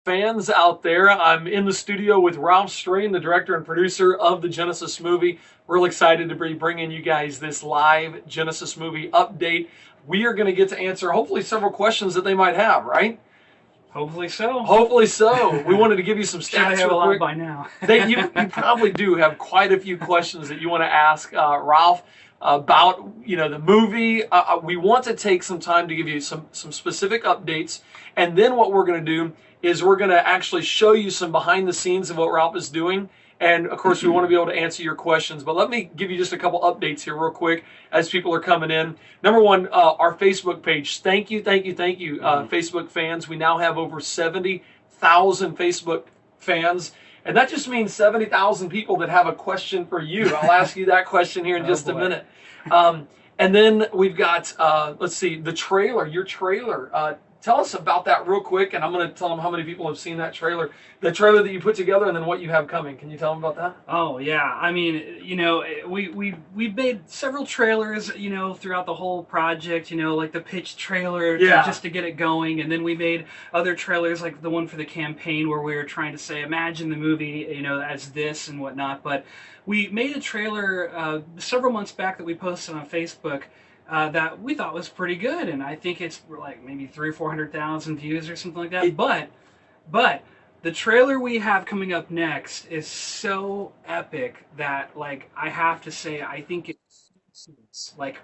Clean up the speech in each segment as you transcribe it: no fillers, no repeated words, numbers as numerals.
fans out there. I'm in the studio with Ralph Strain, the director and producer of the Genesis movie. Real excited to be bringing you guys this live Genesis movie update. We are going to get to answer hopefully several questions that they might have, right? Hopefully so. Hopefully so. We wanted to give you some stats. I have a lot by now. You probably do have quite a few questions that you want to ask Ralph about the movie. We want to take some time to give you some specific updates, and then what we're going to do is we're going to actually show you some behind the scenes of what Ralph is doing. And of course, we want to be able to answer your questions. But let me give you just a couple updates here real quick as people are coming in. Number one, our Facebook page. Thank you, Facebook fans. We now have over 70,000 Facebook fans. And that just means 70,000 people that have a question for you. I'll ask you that question here in just a minute. And then we've got, let's see, the trailer, your trailer. Tell us about that real quick, and I'm going to tell them how many people have seen that trailer. The trailer that you put together, and then what you have coming. Can you tell them about that? Oh, yeah. I mean, we made several trailers, throughout the whole project, like the pitch trailer just to get it going. And then we made other trailers, like the one for the campaign where we were trying to say, imagine the movie, as this and whatnot. But we made a trailer several months back that we posted on Facebook that we thought was pretty good, and I think it's like maybe 300,000 or 400,000 views or something like that. But the trailer we have coming up next is so epic that, like, I have to say, I think it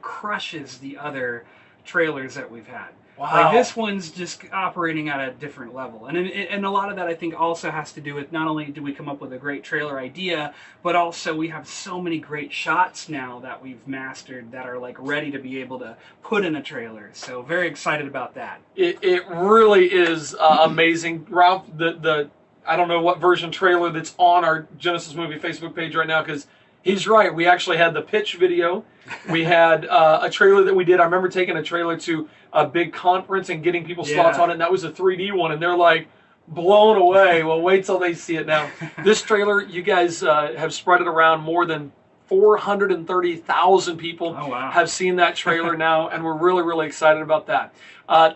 crushes the other trailers that we've had. Wow. Like, this one's just operating at a different level. And a lot of that, I think, also has to do with not only do we come up with a great trailer idea, but also we have so many great shots now that we've mastered that are, like, ready to be able to put in a trailer. So very excited about that. It really is amazing. Ralph, I don't know what version trailer that's on our Genesis Movie Facebook page right now, because he's right. We actually had the pitch video. We had a trailer that we did. I remember taking a trailer to a big conference and getting people's thoughts on it, and that was a 3D one, and they're like blown away. Well, wait till they see it now. This trailer, you guys have spread it around. More than 430,000 people have seen that trailer now, and we're really, really excited about that.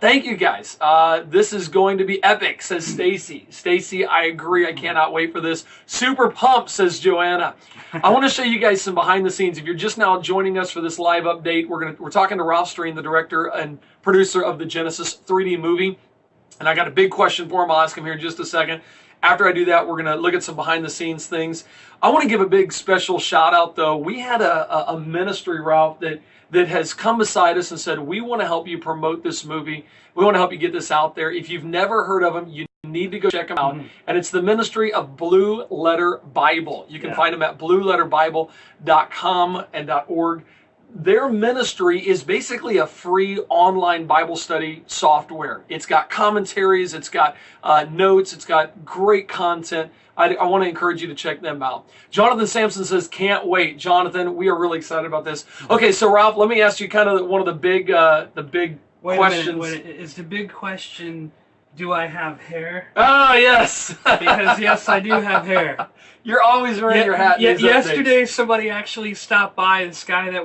Thank you, guys. This is going to be epic, says Stacy. Stacy, I agree. I cannot wait for this. Super pumped, says Joanna. I want to show you guys some behind the scenes. If you're just now joining us for this live update, we're talking to Ralph Strain, the director and producer of the Genesis 3D movie. And I got a big question for him. I'll ask him here in just a second. After I do that, we're going to look at some behind the scenes things. I want to give a big special shout out, though. We had a ministry, Ralph, that has come beside us and said, we want to help you promote this movie. We want to help you get this out there. If you've never heard of them, you need to go check them out. And it's the ministry of Blue Letter Bible. You can find them at blueletterbible.com and .org. Their ministry is basically a free online Bible study software. It's got commentaries, it's got notes, it's got great content. I want to encourage you to check them out. Jonathan Sampson says, can't wait. Jonathan, we are really excited about this. Okay, so Ralph, let me ask you kind of one of the big questions. Wait, is the big question, do I have hair? Oh, yes. Because, yes, I do have hair. You're always wearing your hat. Yesterday, somebody actually stopped by. This guy that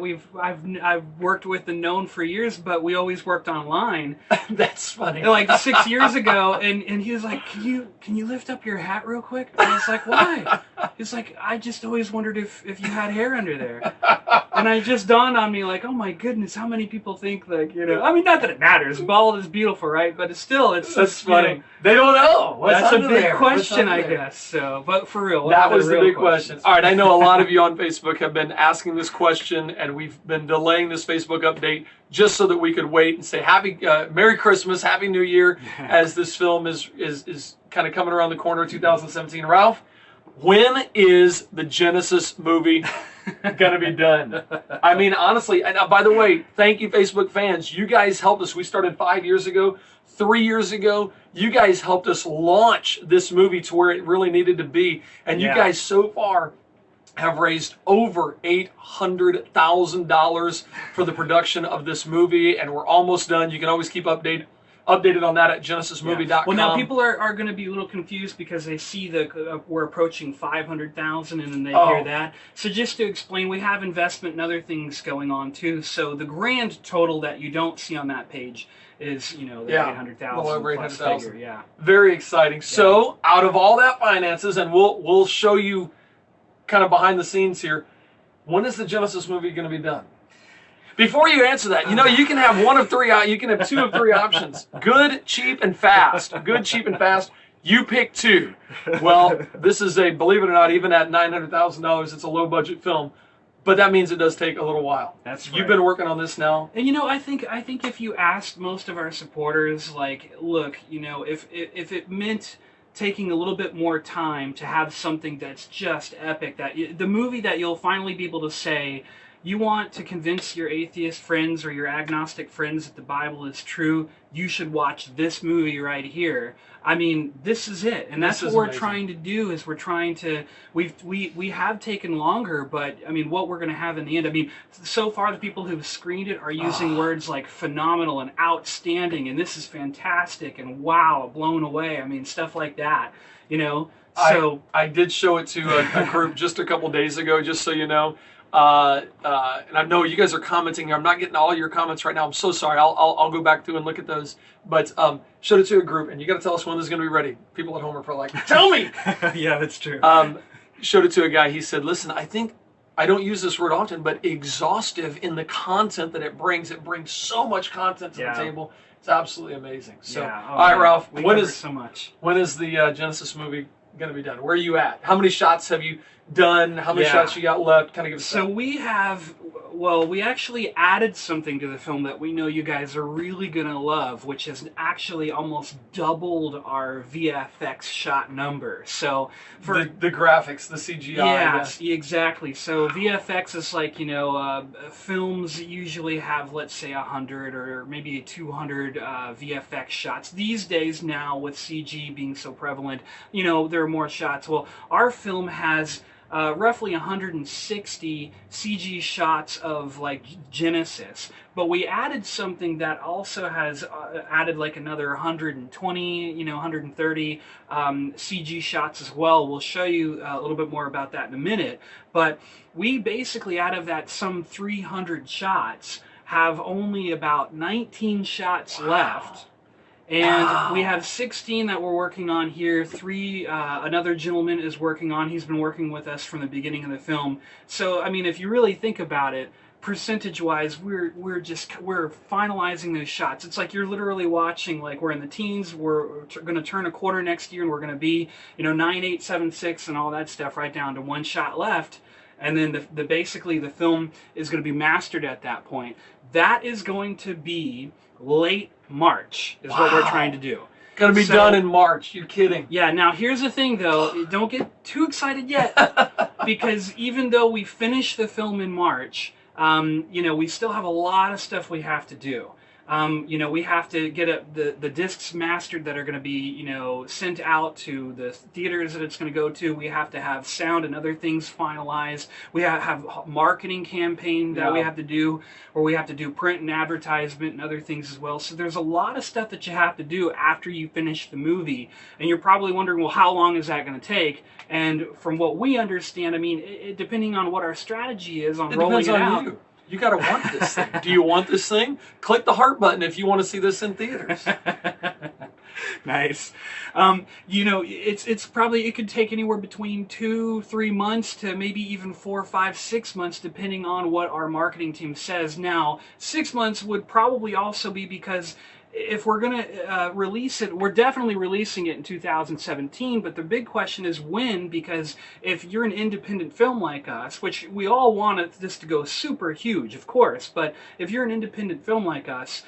I've worked with and known for years, but we always worked online. That's funny. Like 6 years ago, and he was like, "Can you lift up your hat real quick?" And I was like, "Why?" He's like, "I just always wondered if you had hair under there." And it just dawned on me, like, oh my goodness, how many people think, like, I mean, not that it matters. Bald is beautiful, right? But it's that's funny. They don't know. That's a big question, I guess. So, but for real, that was the big question. All right, I know a lot of you on Facebook have been asking this question, and we've been delaying this Facebook update just so that we could wait and say Merry Christmas, Happy New Year, as this film is kind of coming around the corner, 2017. Ralph, when is the Genesis movie gonna be done? I mean, honestly, and by the way, thank you, Facebook fans. You guys helped us. We started 5 years ago, 3 years ago. You guys helped us launch this movie to where it really needed to be. And you guys so far have raised over $800,000 for the production of this movie, and we're almost done. You can always keep updated on that at genesismovie.com. Well, now people are going to be a little confused because they see we're approaching 500,000 and then they hear that. So just to explain, we have investment and other things going on too. So the grand total that you don't see on that page is, you know, the Yeah, 800,000 well over plus 800,000. figure. Yeah. Very exciting. So out of all that finances, and we'll show you kind of behind the scenes here, when is the Genesis movie going to be done? Before you answer that, you know, you can have one of three. You can have two of three options: good, cheap, and fast. Good, cheap, and fast. You pick two. Well, this is a, believe it or not, even at $900,000, it's a low budget film, but that means it does take a little while. That's right. You've been working on this now, and you know, I think if you asked most of our supporters, like, look, you know, if it meant taking a little bit more time to have something that's just epic, that the movie that you'll finally be able to say, you want to convince your atheist friends or your agnostic friends that the Bible is true, you should watch this movie right here. I mean, this is it. And that's what we're trying to do, is we're trying to, we have taken longer, but I mean, what we're going to have in the end, I mean, so far the people who've screened it are using words like phenomenal and outstanding, and this is fantastic, and wow, blown away. I mean, stuff like that, you know? So I did show it to a group just a couple days ago, just so you know. And I know you guys are commenting here. I'm not getting all your comments right now. I'm so sorry. I'll go back through and look at those. But showed it to a group, and you got to tell us when this is going to be ready. People at home are probably like, "Tell me." Yeah, that's true. Showed it to a guy. He said, "Listen, I think I don't use this word often, but exhaustive in the content that it brings. It brings so much content to the table. It's absolutely amazing." So, all right, Ralph. When is the Genesis movie going to be done? Where are you at? How many shots have you done? How many shots you got left? Kind of give us so we have, well, we actually added something to the film that we know you guys are really going to love, which has actually almost doubled our VFX shot number. So for the graphics, the CGI. Yes, exactly. So VFX is like, you know, films usually have, let's say, 100 or maybe 200 VFX shots. These days now, with CG being so prevalent, you know, there are more shots. Well, our film has roughly 160 CG shots of like Genesis, but we added something that also has added like another 120, you know, 130 CG shots as well. We'll show you a little bit more about that in a minute, but we basically, out of that some 300 shots, have only about 19 shots left. And we have 16 that we're working on here. 3, another gentleman is working on. He's been working with us from the beginning of the film. So, I mean, if you really think about it, percentage-wise, we're finalizing those shots. It's like you're literally watching, like, we're in the teens, we're going to turn a quarter next year, and we're going to be, you know, 9, 8, 7, 6, and all that stuff, right down to 1 shot left. And then basically the film is going to be mastered at that point. That is going to be late March is what we're trying to do. Going to be done in March. You're kidding. Yeah, now here's the thing, though. Don't get too excited yet, because even though we finish the film in March, you know, we still have a lot of stuff we have to do. You know, we have to get the discs mastered that are going to be, you know, sent out to the theaters that it's going to go to. We have to have sound and other things finalized. We have a marketing campaign that we have to do, or we have to do print and advertisement and other things as well. So there's a lot of stuff that you have to do after you finish the movie. And you're probably wondering, well, how long is that going to take? And from what we understand, I mean, depending on what our strategy is on rolling it out. You got to want this thing. Do you want this thing? Click the heart button if you want to see this in theaters. Nice. You know, it's probably, it could take anywhere between 2-3 months to maybe even 4, 5, 6 months, depending on what our marketing team says. Now, 6 months would probably also be because if we're going to release it, we're definitely releasing it in 2017, but the big question is when, because if you're an independent film like us, which we all want this to go super huge, of course, but if you're an independent film like us,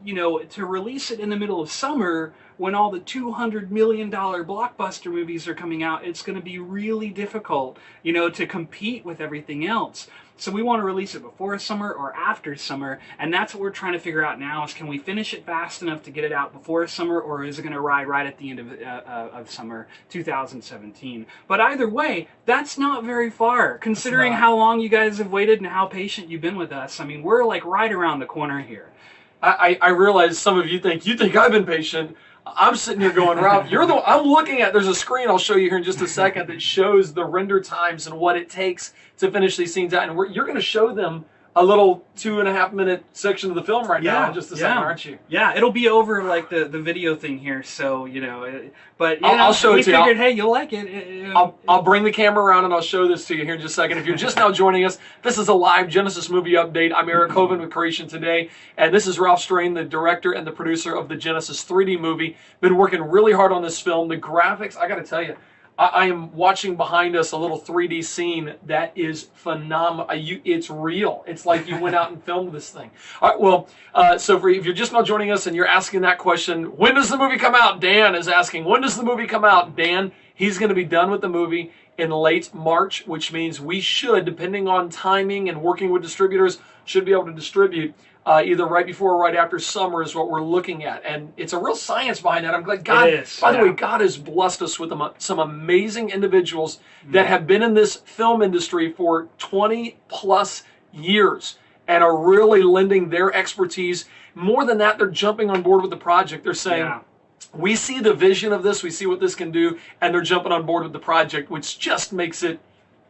you know, to release it in the middle of summer when all the $200 million blockbuster movies are coming out, it's going to be really difficult, you know, to compete with everything else. So we want to release it before summer or after summer, and that's what we're trying to figure out now, is can we finish it fast enough to get it out before summer, or is it going to ride right at the end of summer 2017? But either way, that's not very far, considering how long you guys have waited and how patient you've been with us. I mean, we're like right around the corner here. I realize some of you think I've been patient. I'm sitting here going, Ralph, I'm looking at, there's a screen I'll show you here in just a second that shows the render times and what it takes to finish these scenes out. And you're going to show them a little 2.5-minute section of the film right now in just a second, aren't you? Yeah, it'll be over like the video thing here, so but I'll show it to you. We figured, hey, you'll like it. I'll bring the camera around and I'll show this to you here in just a second. If you're just now joining us, this is a live Genesis movie update. I'm Eric Hovind with Creation Today, and this is Ralph Strain, the director and the producer of the Genesis 3D movie. Been working really hard on this film. The graphics, I got to tell you, I am watching behind us a little 3D scene that is phenomenal. It's real. It's like you went out and filmed this thing. All right, well, so if you're just now joining us and you're asking that question, when does the movie come out? Dan is asking, when does the movie come out? Dan, he's going to be done with the movie in late March, which means we should, depending on timing and working with distributors, should be able to distribute either right before or right after summer is what we're looking at. And it's a real science behind that. I'm glad God, by the way, God has blessed us with some amazing individuals that have been in this film industry for 20 plus years and are really lending their expertise. More than that, they're jumping on board with the project. They're saying, we see the vision of this, we see what this can do, and they're jumping on board with the project, which just makes it,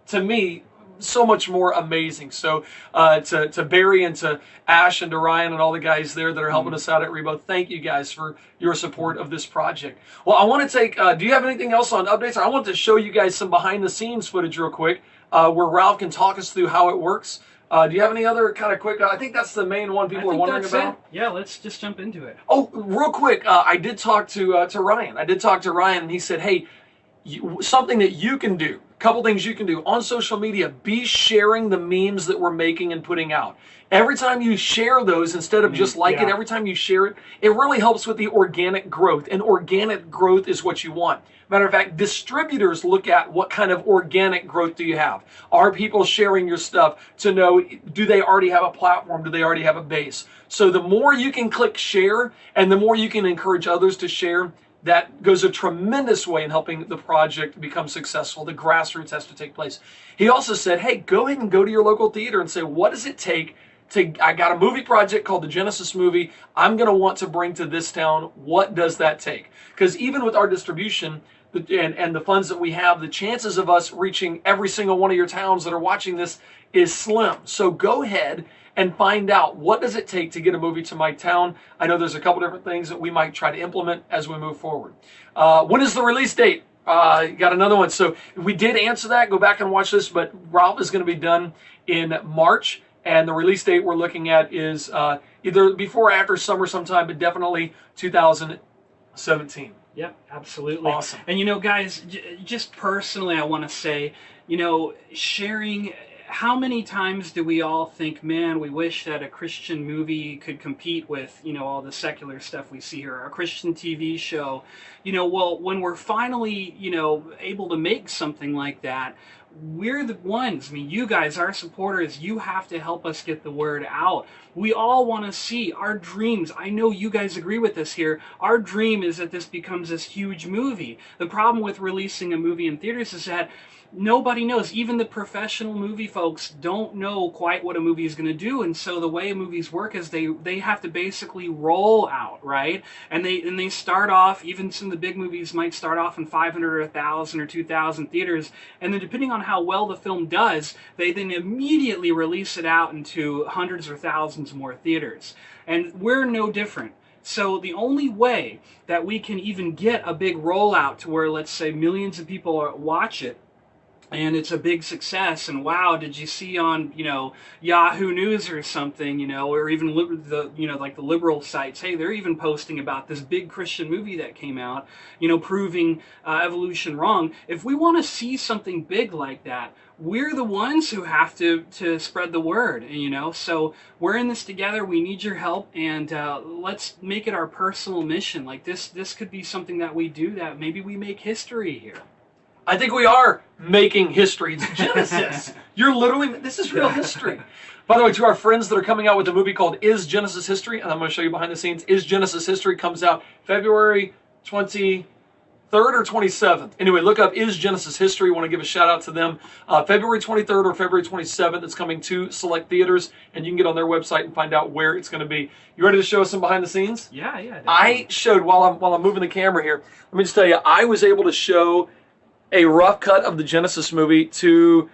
to me, so much more amazing. So to Barry and to Ash and to Ryan and all the guys there that are helping us out at Rebo, thank you guys for your support of this project. Well, I want to take, do you have anything else on updates? I want to show you guys some behind the scenes footage real quick where Ralph can talk us through how it works. Do you have any other kind of quick, I think that's the main one people are wondering about. Yeah, let's just jump into it. Oh, real quick, I did talk to Ryan. I did talk to Ryan and he said, hey, something that you can do, a couple things you can do on social media, be sharing the memes that we're making and putting out. Every time you share those, instead of just like it, every time you share it, it really helps with the organic growth. And organic growth is what you want. Matter of fact, distributors look at what kind of organic growth do you have. Are people sharing your stuff to know, do they already have a platform? Do they already have a base? So the more you can click share and the more you can encourage others to share, that goes a tremendous way in helping the project become successful. The grassroots has to take place. He also said, hey, go ahead and go to your local theater and say, what does it take I got a movie project called the Genesis movie I'm going to want to bring to this town. What does that take? Because even with our distribution and the funds that we have, the chances of us reaching every single one of your towns that are watching this is slim. So go ahead and find out, what does it take to get a movie to my town? I know there's a couple different things that we might try to implement as we move forward. When is the release date? Got another one. So we did answer that. Go back and watch this, but Ralph is going to be done in March, and the release date we're looking at is either before or after summer sometime, but definitely 2017. Yep, absolutely. Awesome. And guys, just personally, I want to say, sharing. How many times do we all think, man, we wish that a Christian movie could compete with, all the secular stuff we see here, a Christian TV show? Well, when we're finally, able to make something like that, we're the ones. I mean, you guys, our supporters, you have to help us get the word out. We all want to see our dreams. I know you guys agree with us here. Our dream is that this becomes this huge movie. The problem with releasing a movie in theaters is that nobody knows. Even the professional movie folks don't know quite what a movie is going to do, and so the way movies work is they have to basically roll out, right? And they start off, even some of the big movies might start off in 500 or 1,000 or 2,000 theaters, and then depending on how well the film does, they then immediately release it out into hundreds or thousands more theaters. And we're no different. So the only way that we can even get a big rollout to where, let's say, millions of people watch it, and it's a big success, and wow, did you see on, Yahoo News or something, or even like the liberal sites, hey, they're even posting about this big Christian movie that came out, proving evolution wrong. If we want to see something big like that, we're the ones who have to spread the word, so we're in this together. We need your help, and let's make it our personal mission. Like this could be something that we do, that maybe we make history here. I think we are making history. It's Genesis. This is real history. By the way, to our friends that are coming out with a movie called Is Genesis History, and I'm going to show you behind the scenes, Is Genesis History comes out February 23rd or 27th. Anyway, look up Is Genesis History. I want to give a shout out to them. February 23rd or February 27th, it's coming to select theaters, and you can get on their website and find out where it's going to be. You ready to show us some behind the scenes? Yeah, definitely. I showed, while I'm moving the camera here, let me just tell you, I was able to show a rough cut of the Genesis movie to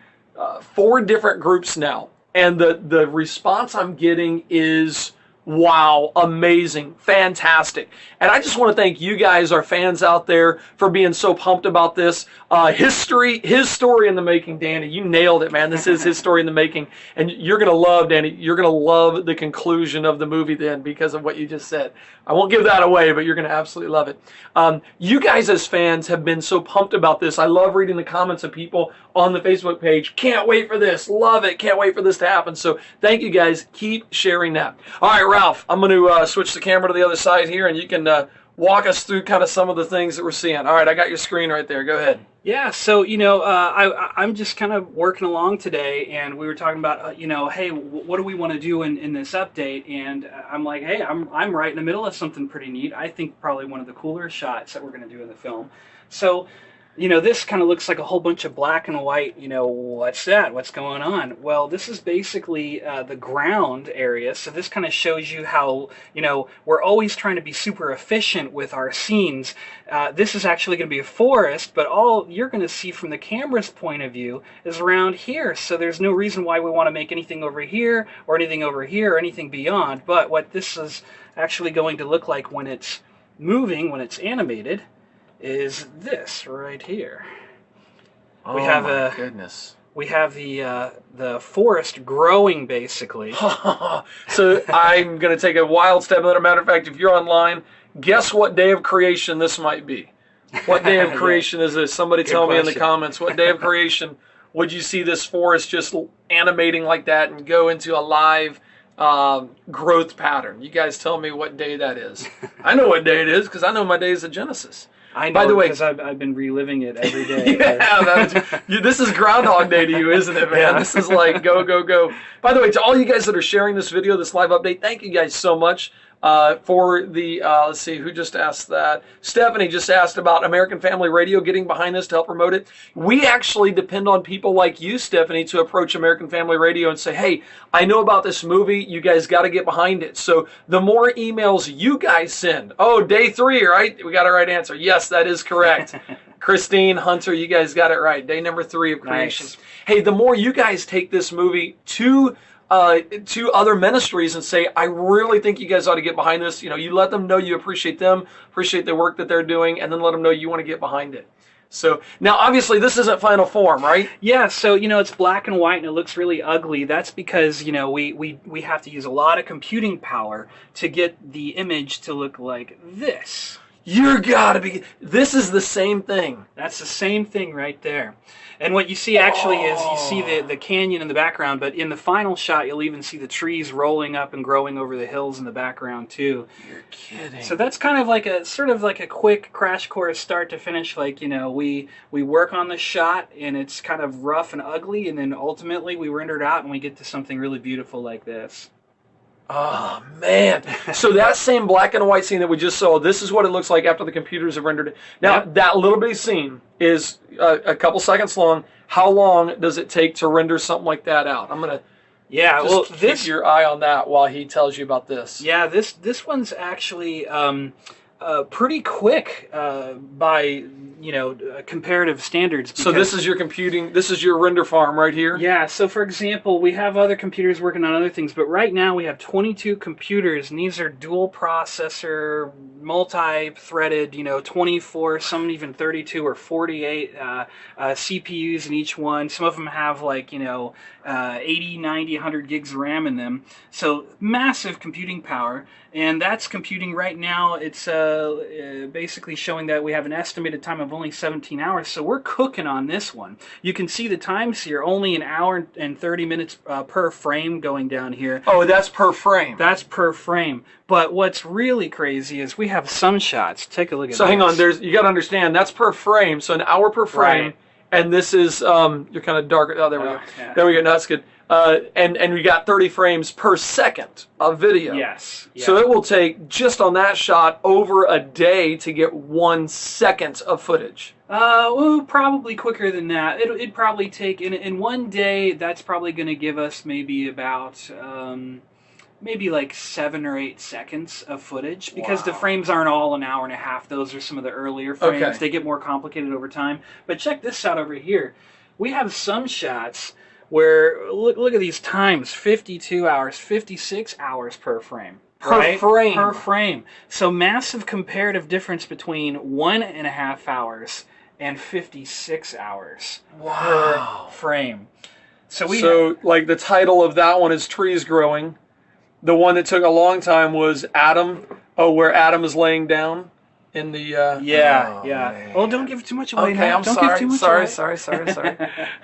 4 different groups now. and the response I'm getting is, wow, amazing, fantastic. And I just want to thank you guys, our fans out there, for being so pumped about this. His story in the making, Danny. You nailed it, man. This is his story in the making. And you're going to love, Danny, you're going to love the conclusion of the movie then because of what you just said. I won't give that away, but you're going to absolutely love it. You guys as fans have been so pumped about this. I love reading the comments of people on the Facebook page. Can't wait for this. Love it. Can't wait for this to happen. So thank you guys. Keep sharing that. All right, Ralph, I'm going to switch the camera to the other side here, and you can walk us through kind of some of the things that we're seeing. All right, I got your screen right there. Go ahead. Yeah, so, I'm just kind of working along today, and we were talking about, hey, what do we want to do in this update? And I'm like, hey, I'm right in the middle of something pretty neat. I think probably one of the cooler shots that we're going to do in the film. So, this kind of looks like a whole bunch of black and white, what's that? What's going on? Well, this is basically the ground area, so this kind of shows you how, we're always trying to be super efficient with our scenes. This is actually going to be a forest, but all you're going to see from the camera's point of view is around here, so there's no reason why we want to make anything over here, or anything over here, or anything beyond. But what this is actually going to look like when it's moving, when it's animated, is this right here. Oh, we have my goodness. We have the forest growing, basically. So I'm going to take a wild step. As a matter of fact, if you're online, guess what day of creation this might be? What day of creation is this? Somebody tell me in the comments. What day of creation would you see this forest just animating like that and go into a live growth pattern? You guys tell me what day that is. I know what day it is because I know my days of Genesis. I know, by the way, because I've been reliving it every day. This is Groundhog Day to you, isn't it, man? Yeah. This is like go, go, go. By the way, to all you guys that are sharing this video, this live update, thank you guys so much for the, let's see, who just asked that? Stephanie just asked about American Family Radio getting behind this to help promote it. We actually depend on people like you, Stephanie, to approach American Family Radio and say, hey, I know about this movie. You guys got to get behind it. So the more emails you guys send, oh, day 3, right? We got a right answer. Yes, that is correct. Christine, Hunter, you guys got it right. Day number 3 of creation. Nice. Hey, the more you guys take this movie to other ministries and say, I really think you guys ought to get behind this. You let them know you appreciate them, appreciate the work that they're doing, and then let them know you want to get behind it. So now, obviously, this isn't final form, right? Yeah. So it's black and white and it looks really ugly. That's because we have to use a lot of computing power to get the image to look like this. You're gotta be. This is the same thing. That's the same thing right there. And what you see actually is you see the canyon in the background, but in the final shot, you'll even see the trees rolling up and growing over the hills in the background too. You're kidding. So that's kind of like a quick crash course, start to finish. Like, we work on the shot and it's kind of rough and ugly, and then ultimately we render it out and we get to something really beautiful like this. Oh, man. So that same black and white scene that we just saw, this is what it looks like after the computers have rendered it. Now, that little bitty scene is a couple seconds long. How long does it take to render something like that out? I'm going to keep your eye on that while he tells you about this. Yeah, this one's actually pretty quick by comparative standards. So this is your render farm right here? Yeah, so for example, we have other computers working on other things, but right now we have 22 computers, and these are dual processor, multi-threaded, 24, some even 32 or 48 CPUs in each one. Some of them have 80, 90, 100 gigs of RAM in them. So massive computing power. And that's computing right now. It's basically showing that we have an estimated time of only 17 hours. So we're cooking on this one. You can see the times here, only an hour and 30 minutes per frame going down here. Oh, that's per frame. That's per frame. But what's really crazy is we have some shots. Take a look at this. So hang on, you got to understand, that's per frame. So an hour per frame. Right. And this is, you're kind of dark. Oh, there we go. Yeah. There we go. No, that's good. And we got 30 frames per second of video. Yes. Yeah. So it will take, just on that shot, over a day to get 1 second of footage. Probably quicker than that. It'd probably take, in one day, that's probably going to give us maybe about... maybe 7 or 8 seconds of footage, because the frames aren't all an hour and a half. Those are some of the earlier frames. Okay. They get more complicated over time. But check this out over here. We have some shots where look at these times, 52 hours, 56 hours per frame. Per frame. Per frame. So massive comparative difference between 1.5 hours and 56 hours per frame. So like the title of that one is Trees Growing. The one that took a long time was Adam. Oh, where Adam is laying down in the. Yeah. Well, don't give too much away. Okay, now. I'm don't sorry. Give too much away. Sorry.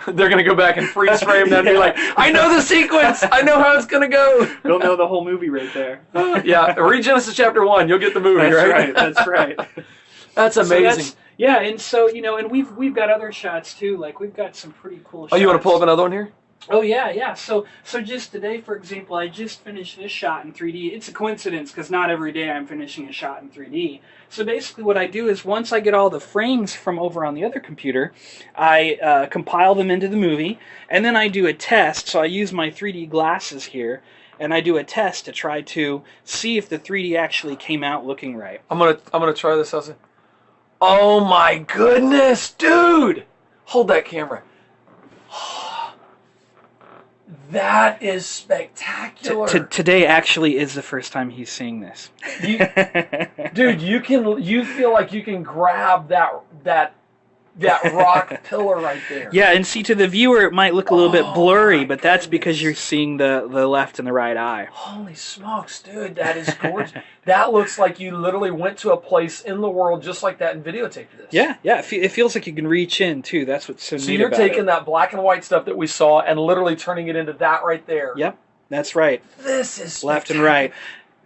They're gonna go back and freeze frame that and be like, I know the sequence. I know how it's gonna go. They'll know the whole movie right there. Yeah, read Genesis chapter 1. You'll get the movie. That's right. That's amazing. Yeah, and so and we've got other shots too. Like we've got some pretty cool shots. Oh, you want to pull up another one here? Oh yeah. So just today, for example, I just finished this shot in 3D. It's a coincidence because not every day I'm finishing a shot in 3D. So basically what I do is once I get all the frames from over on the other computer, I compile them into the movie, and then I do a test. So I use my 3D glasses here, and I do a test to try to see if the 3D actually came out looking right. I'm gonna try this. Oh my goodness, dude! Hold that camera. That is spectacular. Today actually is the first time he's seeing this. Dude, you feel like you can grab that rock pillar right there. Yeah, and see, to the viewer it might look a little bit blurry, but that's because you're seeing the left and the right eye. Holy smokes, dude, that is gorgeous. That looks like you literally went to a place in the world just like that and videotaped this. Yeah, it feels like you can reach in, too. That's what's so neat about it. So you're taking that black and white stuff that we saw and literally turning it into that right there. Yep, that's right. This is left and right.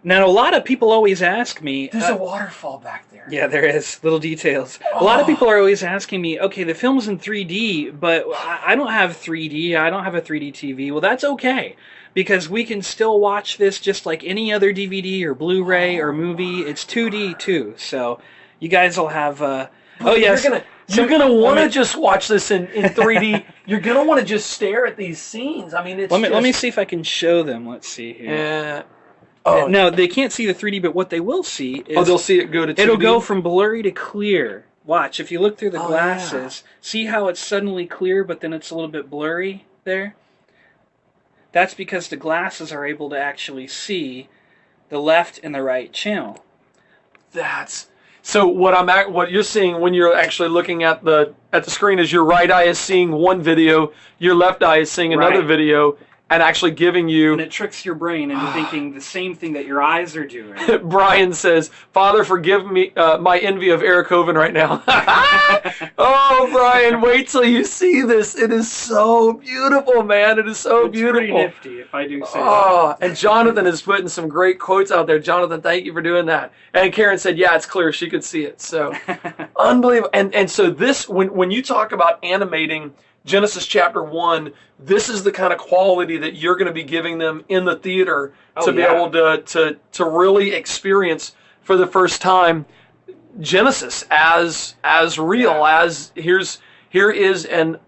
Now, a lot of people always ask me... There's a waterfall back there. Yeah, there is. Little details. A lot of people are always asking me, okay, the film's in 3D, but I don't have 3D. I don't have a 3D TV. Well, that's okay, because we can still watch this just like any other DVD or Blu-ray or movie. It's 2D, too. So you guys will have... oh, yes. You're gonna want to just watch this in 3D. You're gonna want to just stare at these scenes. I mean, it's let me see if I can show them. Let's see here. Yeah. Oh. No, they can't see the 3D, but what they will see is... they'll see it go to 2D? It'll go from blurry to clear. Watch, if you look through the glasses, see how it's suddenly clear, but then it's a little bit blurry there? That's because the glasses are able to actually see the left and the right channel. So what you're seeing when you're actually looking at the screen is your right eye is seeing one video, your left eye is seeing another video, and actually giving you... And it tricks your brain into thinking the same thing that your eyes are doing. Brian says, Father, forgive me my envy of Eric Hovind right now. Oh, Brian, wait till you see this. It is so beautiful, man. It is so beautiful. It's pretty nifty, if I do say that. And Jonathan is putting some great quotes out there. Jonathan, thank you for doing that. And Karen said, yeah, it's clear. She could see it. So, unbelievable. And so this, when you talk about animating Genesis chapter 1, this is the kind of quality that you're going to be giving them in the theater to be able to really experience for the first time Genesis as real, as here is an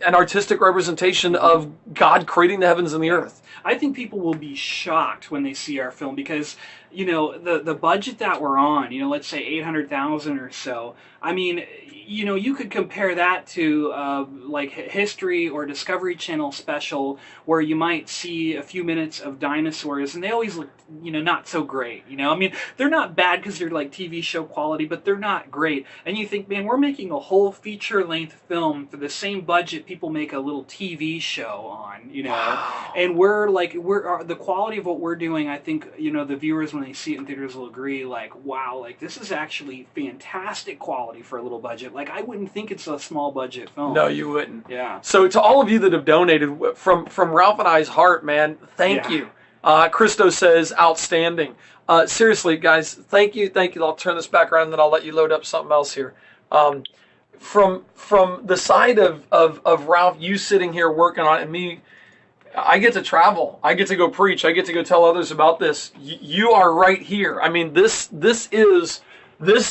artistic representation of God creating the heavens and the earth. I think people will be shocked when they see our film because, the budget that we're on, let's say 800,000 or so. I mean, you could compare that to like History or Discovery Channel special where you might see a few minutes of dinosaurs and they always look, not so great. I mean, they're not bad because they're like TV show quality, but they're not great. And you think, man, we're making a whole feature-length film for the same budget people make a little TV show on, Wow. And the quality of what we're doing, I think, the viewers when they see it in theaters will agree, like, wow, like this is actually fantastic quality for a little budget. Like, I wouldn't think it's a small budget film. No, you wouldn't. Yeah. So to all of you that have donated, from Ralph and I's heart, man, thank you. Christo says, outstanding. Seriously, guys, thank you. I'll turn this back around and then I'll let you load up something else here. From the side of Ralph, you sitting here working on it, and me, I get to travel. I get to go preach. I get to go tell others about this. You are right here. I mean, this is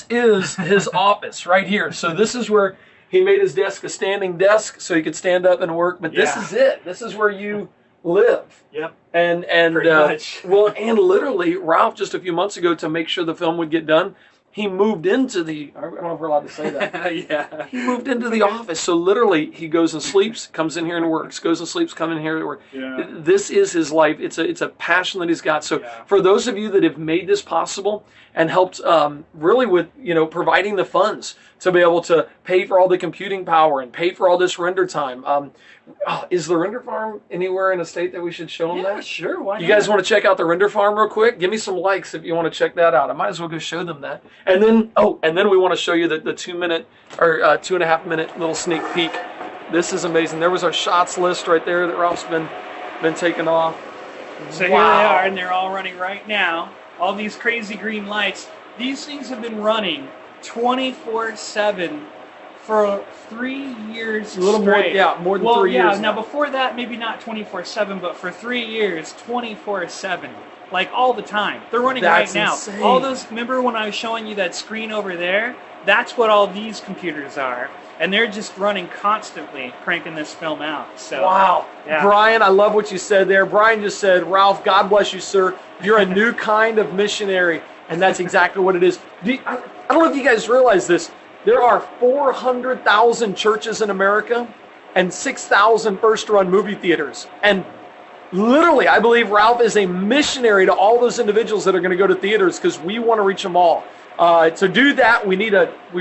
his office right here. So this is where he made his desk a standing desk so he could stand up and work. But this is it. This is where you live. Yep. And pretty much. Well, and literally, Ralph just a few months ago, to make sure the film would get done, he moved into the, I don't know if we're allowed to say that. Yeah. He moved into the office. So literally he goes and sleeps, comes in here and works, goes and sleeps, comes in here and works. Yeah. This is his life. It's a passion that he's got. So for those of you that have made this possible and helped really with, providing the funds to be able to pay for all the computing power and pay for all this render time. Is the render farm anywhere in the state that we should show them that? Yeah, sure. Why not? You guys want to check out the render farm real quick? Give me some likes if you want to check that out. I might as well go show them that. And then, we want to show you the 2 minute or 2.5 minute little sneak peek. This is amazing. There was our shots list right there that Ralph's been taking off. So here they are, and they're all running right now. All these crazy green lights. These things have been running 24/7 for 3 years straight. A little more than 3 years. Now before that, maybe not 24/7, but for 3 years, 24/7, like all the time. They're running right now. Insane. All those. Remember when I was showing you that screen over there? That's what all these computers are, and they're just running constantly, cranking this film out. So wow, yeah. Brian, I love what you said there. Brian just said, "Ralph, God bless you, sir. You're a new kind of missionary," and that's exactly what it is. I don't know if you guys realize this. There are 400,000 churches in America and 6,000 first-run movie theaters. And literally, I believe Ralph is a missionary to all those individuals that are going to go to theaters because we want to reach them all. To do that, we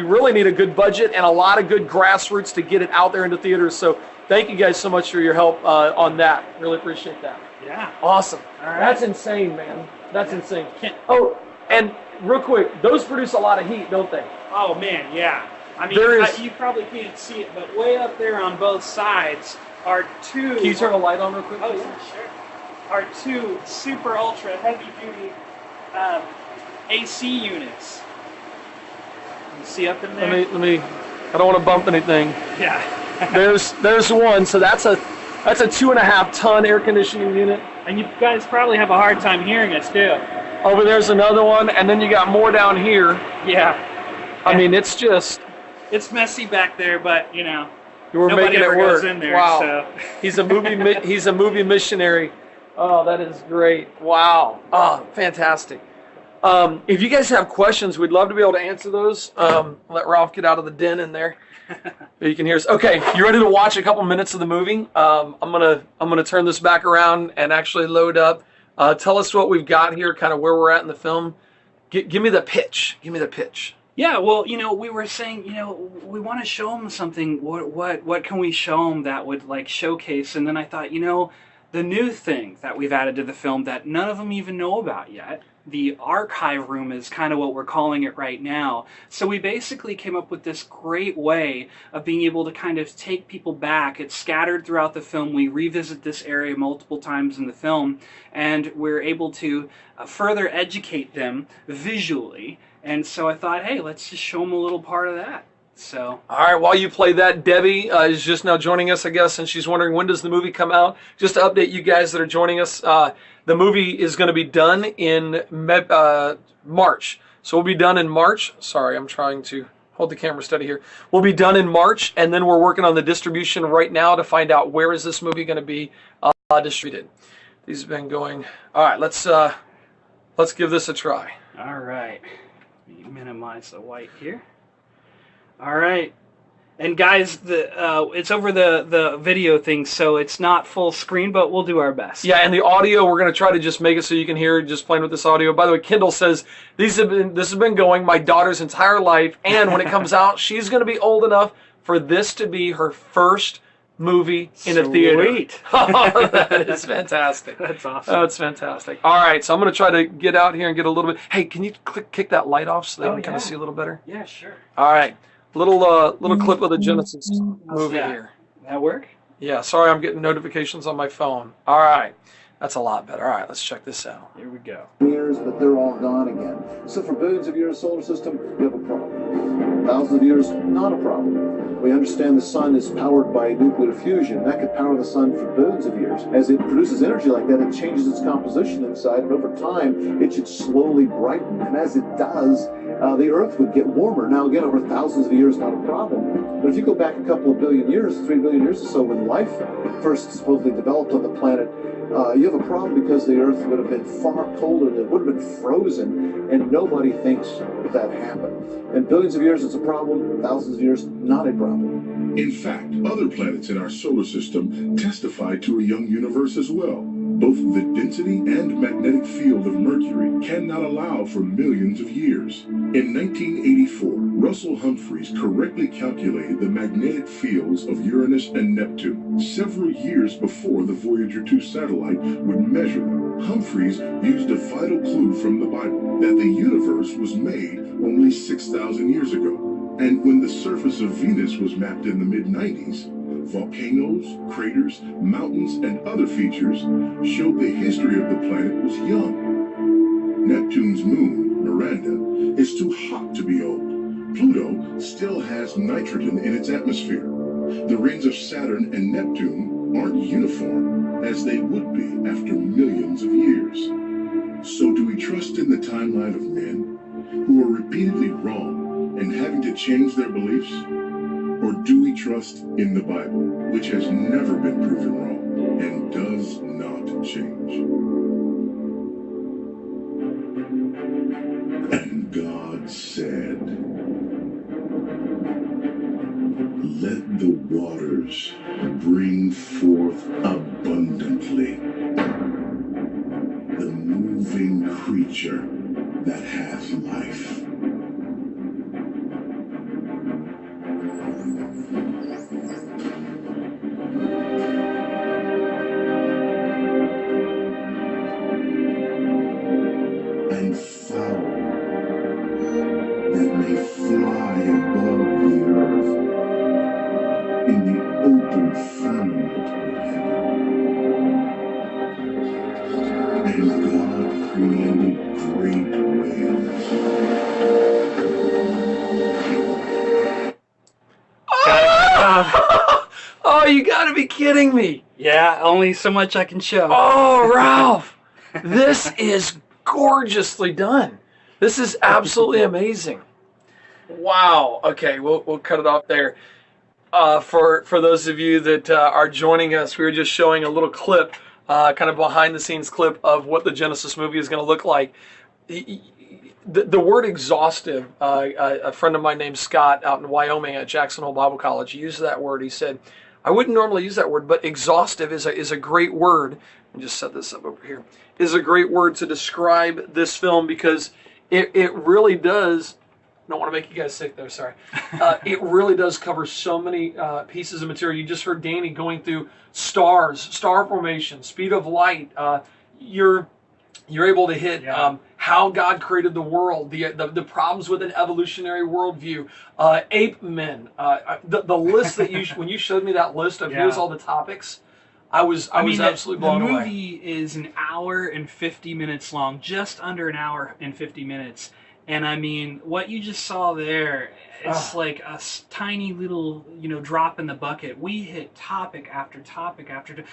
really need a good budget and a lot of good grassroots to get it out there into theaters. So thank you guys so much for your help on that. Really appreciate that. Yeah. Awesome. All right. That's insane, man. That's insane. Oh, and real quick, those produce a lot of heat, don't they? Oh man, yeah. I mean, you probably can't see it, but way up there on both sides are two. Can you turn the light on real quick? Oh yeah, sure. Are two super ultra heavy duty AC units. You see up in there? Let me. I don't want to bump anything. Yeah. there's one. So that's a 2.5 ton air conditioning unit. And you guys probably have a hard time hearing us too. Over there's another one, and then you got more down here. Yeah. I mean, it's messy back there, but we're nobody making ever it work. goes in there. Wow. So. He's a movie missionary. Oh, that is great. Wow. Oh, fantastic. If you guys have questions, we'd love to be able to answer those. Let Ralph get out of the den in there. You can hear us. Okay, you ready to watch a couple minutes of the movie? I'm gonna turn this back around and actually load up. Tell us what we've got here, kind of where we're at in the film. Give me the pitch. Give me the pitch. Yeah, well, we were saying, we want to show them something. What can we show them that would like showcase? And then I thought, the new thing that we've added to the film that none of them even know about yet. The archive room is kind of what we're calling it right now. So we basically came up with this great way of being able to kind of take people back. It's scattered throughout the film. We revisit this area multiple times in the film, and we're able to further educate them visually. And so I thought, hey, let's just show them a little part of that. So. All right, while you play that, Debbie is just now joining us, I guess, and she's wondering when does the movie come out. Just to update you guys that are joining us, the movie is going to be done in March. So we'll be done in March. Sorry, I'm trying to hold the camera steady here. We'll be done in March, and then we're working on the distribution right now to find out where is this movie going to be distributed. These have been going. All right, let's give this a try. All right. Let me minimize the white here. All right, and guys, it's over the video thing, so it's not full screen, but we'll do our best. Yeah, and the audio, we're going to try to just make it so you can hear just playing with this audio. By the way, Kendall says this has been going my daughter's entire life, and when it comes out, she's going to be old enough for this to be her first movie in a theater. Sweet. Oh, that is fantastic. That's awesome. Oh, it's fantastic. All right, so I'm going to try to get out here and get a little bit. Hey, can you kick that light off so they can kind of see a little better? Yeah, sure. All right. Little clip of the Genesis movie here. That work? Yeah, sorry I'm getting notifications on my phone. All right, that's a lot better. All right, let's check this out. Here we go. Years, but they're all gone again. So for billions of years, solar system, we have a problem. Thousands of years, not a problem. We understand the sun is powered by nuclear fusion. That could power the sun for billions of years. As it produces energy like that, it changes its composition inside, and over time, it should slowly brighten. And as it does, the Earth would get warmer. Now, again, over thousands of years, not a problem. But if you go back a couple of billion years, 3 billion years or so, when life first supposedly developed on the planet, you have a problem because the Earth would have been far colder, and it would have been frozen, and nobody thinks that happened. In billions of years, it's a problem. Thousands of years, not a problem. In fact, other planets in our solar system testify to a young universe as well. Both the density and magnetic field of Mercury cannot allow for millions of years. In 1984, Russell Humphreys correctly calculated the magnetic fields of Uranus and Neptune several years before the Voyager 2 satellite would measure them. Humphreys used a vital clue from the Bible that the universe was made only 6,000 years ago. And when the surface of Venus was mapped in the mid-90s, volcanoes, craters, mountains, and other features showed the history of the planet was young. Neptune's moon, Miranda, is too hot to be old. Pluto still has nitrogen in its atmosphere. The rings of Saturn and Neptune aren't uniform, as they would be after millions of years. So do we trust in the timeline of men who are repeatedly wrong and having to change their beliefs? Or do we trust in the Bible, which has never been proven wrong and does not change? And God said, "Let the waters bring forth abundantly the moving creature that has life." And fowl that may fly above the earth in the open firmament of heaven. And God created great whales. Oh, you gotta be kidding me. Yeah, only so much I can show. Oh, Ralph, this is gorgeously done. This is absolutely amazing. Wow. Okay, we'll cut it off there. For those of you that are joining us, we were just showing a little clip, kind of behind the scenes clip of what the Genesis movie is going to look like. The word exhaustive, a friend of mine named Scott out in Wyoming at Jackson Hole Bible College, he used that word. He said, I wouldn't normally use that word, but exhaustive is a great word. Let me just set this up over here. Is a great word to describe this film because it really does. I don't want to make you guys sick there, sorry. It really does cover so many pieces of material. You just heard Danny going through stars, star formation, speed of light. You're able to hit how God created the world, the problems with an evolutionary worldview, ape men. The list that when you showed me that list of here's all the topics, I was absolutely blown away. The movie is an hour and 50 minutes long, just under an hour and 50 minutes. And I mean, what you just saw there, it's like a tiny little, drop in the bucket. We hit topic after topic after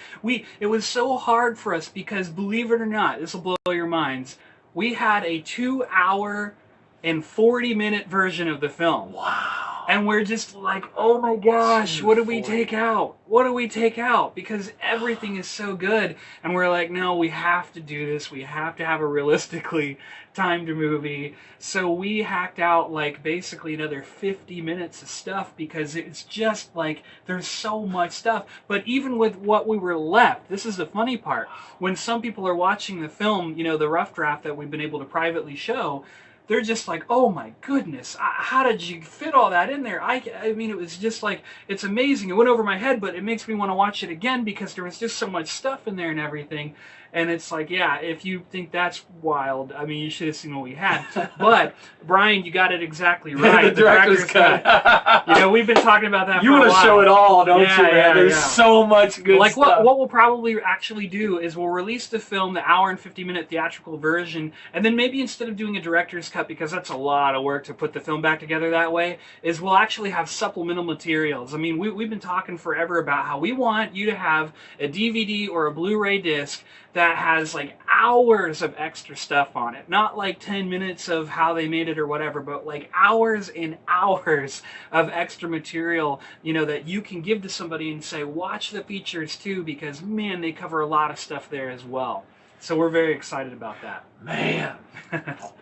it was so hard for us because, believe it or not, this will blow your minds. We had a 2 hour and 40-minute version of the film. Wow. And we're just like, oh my gosh, what did we take out? What do we take out? Because everything is so good. And we're like, no, we have to do this. We have to have a realistically timed movie. So we hacked out like basically another 50 minutes of stuff because it's just like there's so much stuff. But even with what we were left, this is the funny part. When some people are watching the film, the rough draft that we've been able to privately show, they're just like, oh my goodness, how did you fit all that in there? I mean, it was just like, it's amazing. It went over my head, but it makes me want to watch it again because there was just so much stuff in there and everything. And it's like, yeah, if you think that's wild, I mean, you should have seen what we had. But, Brian, you got it exactly right. The director's cut. We've been talking about that for a while. You want to show it all, don't you, man? Yeah, There's so much good stuff. What we'll probably actually do is we'll release the film, the hour and 50-minute theatrical version, and then maybe instead of doing a director's cut, because that's a lot of work to put the film back together that way, is we'll actually have supplemental materials. I mean, we've been talking forever about how we want you to have a DVD or a Blu-ray disc that has like hours of extra stuff on it. Not like 10 minutes of how they made it or whatever, but like hours and hours of extra material, that you can give to somebody and say, watch the features too, because man, they cover a lot of stuff there as well. So we're very excited about that. Man.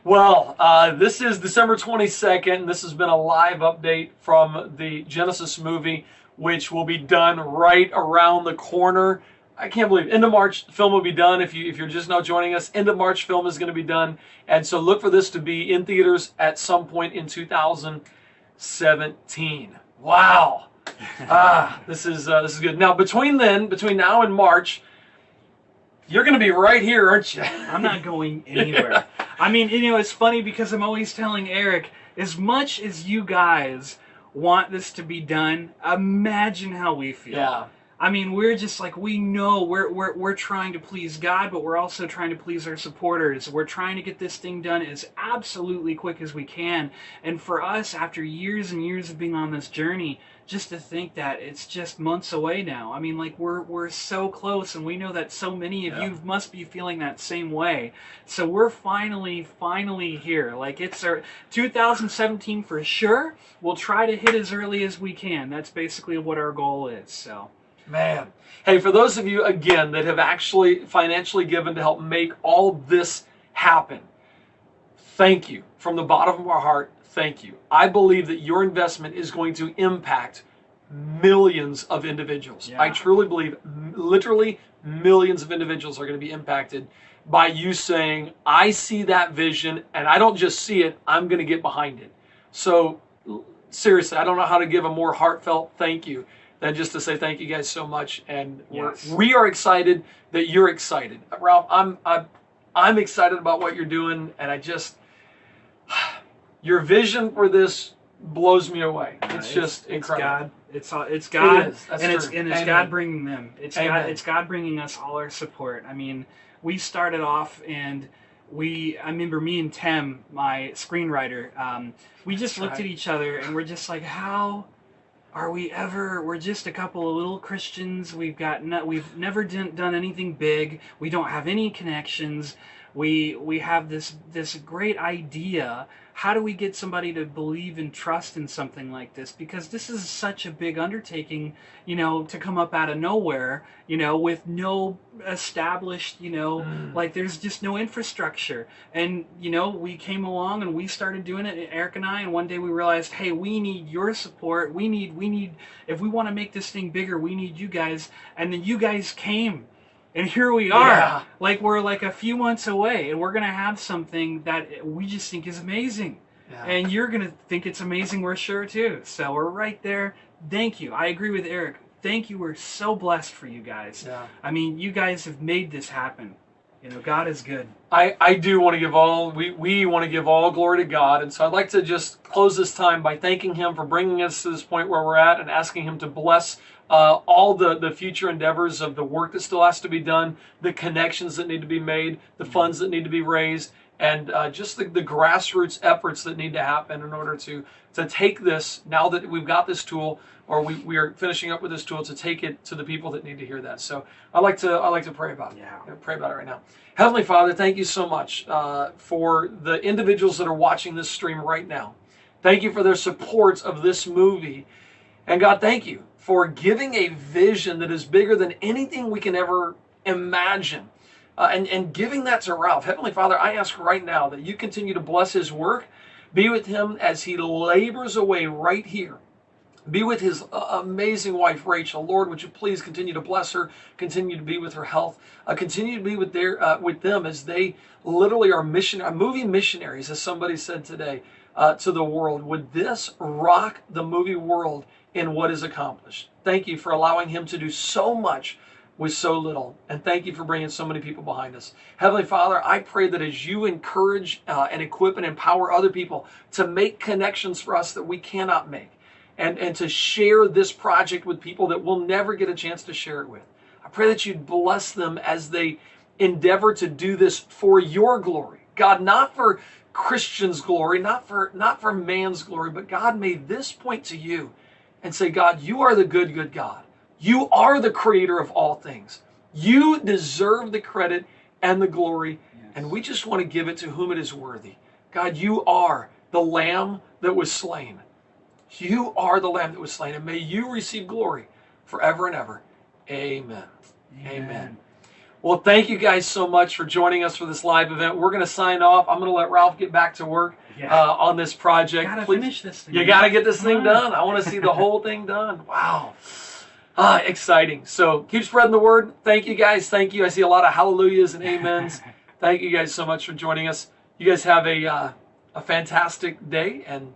Well, this is December 22nd. This has been a live update from the Genesis movie, which will be done right around the corner. I can't believe it. End of March, the film will be done. If you're just now joining us, end of March, film is going to be done. And so look for this to be in theaters at some point in 2017. Wow. This is good. Now, between now and March, you're going to be right here, aren't you? I'm not going anywhere. I mean, it's funny because I'm always telling Eric, as much as you guys want this to be done, imagine how we feel. Yeah. I mean, we're just like, we know we're trying to please God, but we're also trying to please our supporters. We're trying to get this thing done as absolutely quick as we can. And for us, after years and years of being on this journey, just to think that it's just months away now. I mean, like, we're so close, and we know that so many of you must be feeling that same way. So we're finally here. Like, it's our 2017 for sure. We'll try to hit as early as we can. That's basically what our goal is. So. Man. Hey, for those of you, again, that have actually financially given to help make all this happen, thank you. From the bottom of our heart, thank you. I believe that your investment is going to impact millions of individuals. Yeah. I truly believe literally millions of individuals are going to be impacted by you saying, I see that vision, and I don't just see it, I'm going to get behind it. So, seriously, I don't know how to give a more heartfelt thank you than just to say thank you guys so much, and we are excited that you're excited. Ralph, I'm excited about what you're doing, and I just, your vision for this blows me away. It's just incredible. It's God. It's God, it is. That's and true. it's God bringing them. Amen. It's God bringing us all our support. I mean, we started off, and I remember me and Tim, my screenwriter, we just looked at each other, and we're just like, how are we ever? We're just a couple of little Christians. We've never done anything big. We don't have any connections. We have this great idea. How do we get somebody to believe and trust in something like this? Because this is such a big undertaking, to come up out of nowhere, with no established, like there's just no infrastructure. And, we came along and we started doing it, Eric and I, and one day we realized, hey, we need your support. We need, if we want to make this thing bigger, we need you guys. And then you guys came. And here we are. Yeah. Like, we're like a few months away, and we're going to have something that we just think is amazing. Yeah. And you're going to think it's amazing, we're sure, too. So we're right there. Thank you. I agree with Eric. Thank you. We're so blessed for you guys. Yeah. I mean, you guys have made this happen. God is good. I do want to give we want to give all glory to God. And so I'd like to just close this time by thanking Him for bringing us to this point where we're at, and asking Him to bless all the future endeavors of the work that still has to be done, the connections that need to be made, the funds that need to be raised, and just the grassroots efforts that need to happen in order to take this, now that we've got this tool, or we are finishing up with this tool, to take it to the people that need to hear that. So I'd like to pray about it. Yeah. Pray about it right now. Heavenly Father, thank you so much for the individuals that are watching this stream right now. Thank you for their support of this movie. And God, thank you for giving a vision that is bigger than anything we can ever imagine. And giving that to Ralph. Heavenly Father, I ask right now that you continue to bless his work. Be with him as he labors away right here. Be with his amazing wife, Rachel. Lord, would you please continue to bless her, continue to be with her health, continue to be with them as they literally are movie missionaries, as somebody said today, to the world. Would this rock the movie world in what is accomplished? Thank you for allowing him to do so much with so little. And thank you for bringing so many people behind us. Heavenly Father, I pray that as you encourage and equip and empower other people to make connections for us that we cannot make, and to share this project with people that we'll never get a chance to share it with, I pray that you'd bless them as they endeavor to do this for your glory. God, not for Christians' glory, not for man's glory, but God, may this point to you and say, God, you are the good, good God. You are the creator of all things. You deserve the credit and the glory, and we just want to give it to whom it is worthy. God, you are the Lamb that was slain. You are the Lamb that was slain, and may you receive glory forever and ever. Amen. Amen. Well, thank you guys so much for joining us for this live event. We're going to sign off. I'm going to let Ralph get back to work on this project. Gotta finish this thing. You got to get this thing done. I want to see the whole thing done. Wow. Exciting. So keep spreading the word. Thank you guys. Thank you. I see a lot of hallelujahs and amens. Thank you guys so much for joining us. You guys have a fantastic day, and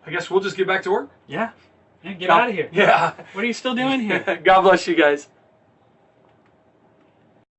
I guess we'll just get back to work. Yeah. Get out of here. Yeah. What are you still doing here? God bless you guys.